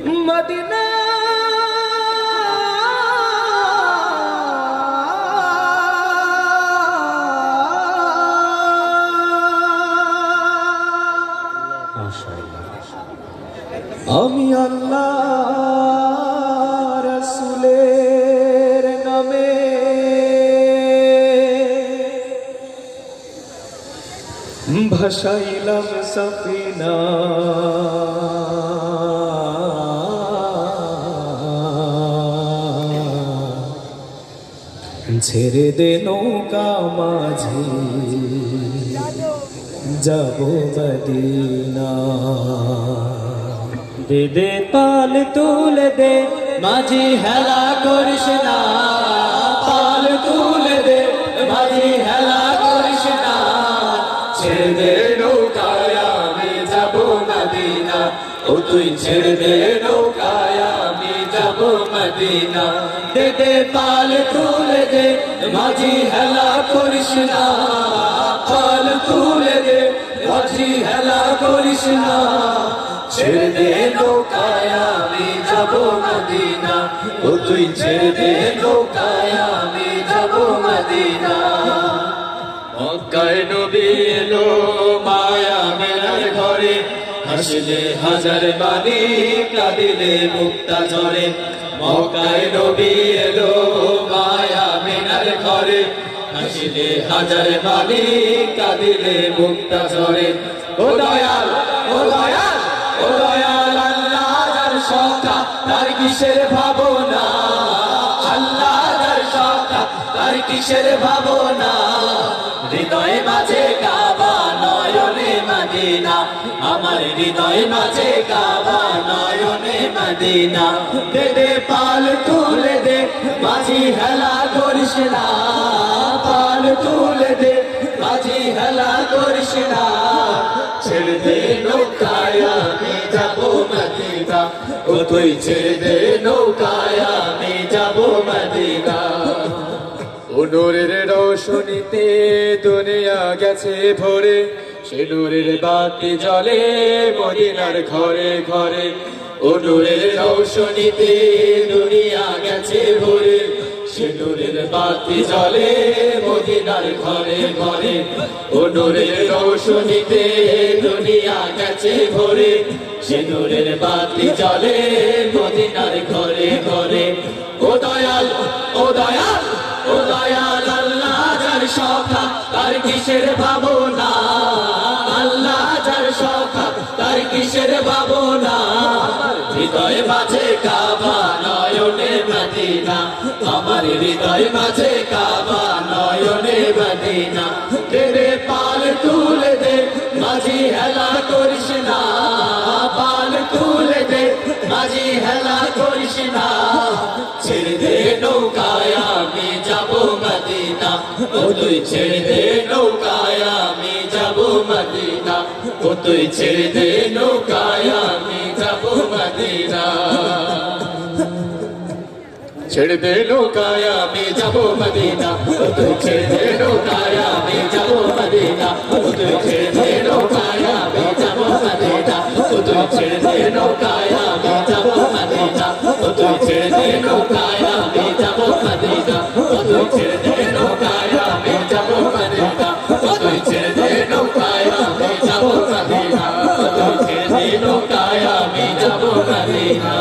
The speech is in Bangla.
মদিনা আমি আল্লাহ রাসূলের নামে ভাসাইলাম সফিনা ছেড়ে দে নৌকা মাঝি যাব মদিনা দে দে পাল তুলে দে মাঝি হেলা করিস না পাল তুলে দে মাঝি হেলা করিস না ছেড়ে দে নৌকায় আমি যাব মদিনা ও তুই ছেড়ে দে নৌকায় আমি যাব মদিনা দে দে পাল তুলে দে মাঝি হেলা করিস না পাল তুলে দে মাঝি হেলা করিস না ছেড়ে দে নৌকায় আমি যাব মদিনা ও তুই ছেড়ে দে নৌকায় আমি যাব মদিনা মক্কায় নবী এলো মায়া মেলার ঘরে হাসলে হাজার বাণী কাঁদিলে মুক্তা ঝরে মক্কায় নবী এলো মায়া মেলার ঘরে হাসলে হাজার বাণী কাঁদিলে মুক্তা ঝরে ও দয়াল ও দয়াল ও দয়াল আল্লাহ যার সত্তা তার কিসের ভাবনা আল্লাহ যার সত্তা তার কিসের ভাবনা হৃদয় মাঝে কাবা নয়নে মদিনা আমার হৃদয় মাঝে কাবা নয়নে মদিনা দে দে পাল তুলে দে মাঝি হেলা করিস না পাল তুলে দে মাঝি হেলা করিস না ছেড়ে দে নৌকায় আমি যাব মদিনা ও তুই ছেড়ে দে নৌকায় আমি যাব মদিনা ও নূরের রোশনীতে দুনিয়া গেছে ভরে সে নূরের বাতি জ্বলে মদিনার ঘরে ঘরে ও নূরের রোশনীতে দুনিয়া গেছে ভরে সে নূরের বাতি জ্বলে মদিনার ঘরে ঘরে ও নূরের রোশনীতে দুনিয়া গেছে ভরে সে নূরের বাতি জ্বলে মদিনার ঘরে ঘরে ও দয়াল ও দয়াল ও দয়াল আল্লাহ যার সখা তার কিসের ভাবনা আল্লাহ যার সখা তার কিসের ভাবনা হৃদয় মাঝে কাবা নয়নে মদিনা আমার হৃদয় মাঝে কাবা নয়নে মদিনা দে দে পাল তুলে দে মাঝি হেলা করিস না পাল তুলে দে মাঝি হেলা করিস না ছেড়ে দে নৌকায় আমি যাব মদিনা ও তুই ছেড়ে দে নৌকায় আমি যাব মদিনা ও তুই ছেড়ে দে নৌকায় আমি যাব মদিনা ছেড়ে দে নৌকায় আমি যাব মদিনা ও তুই ছেড়ে দে নৌকায় আমি যাব মদিনা ও তুই ছেড়ে দে নৌকায় আমি যাব মদিনা ও তুই ছেড়ে দে নৌকায় আমি যাব মদিনা ও তুই ছেড়ে দে নৌকায় আমি যাব মদিনা ও তুই ছেড়ে দে নৌকায় আমি যাব মদিনা ও তুই ছেড়ে দে নৌকায় আমি যাব মদিনা ও তুই ছেড়ে দে নৌকায় আমি যাব মদিনা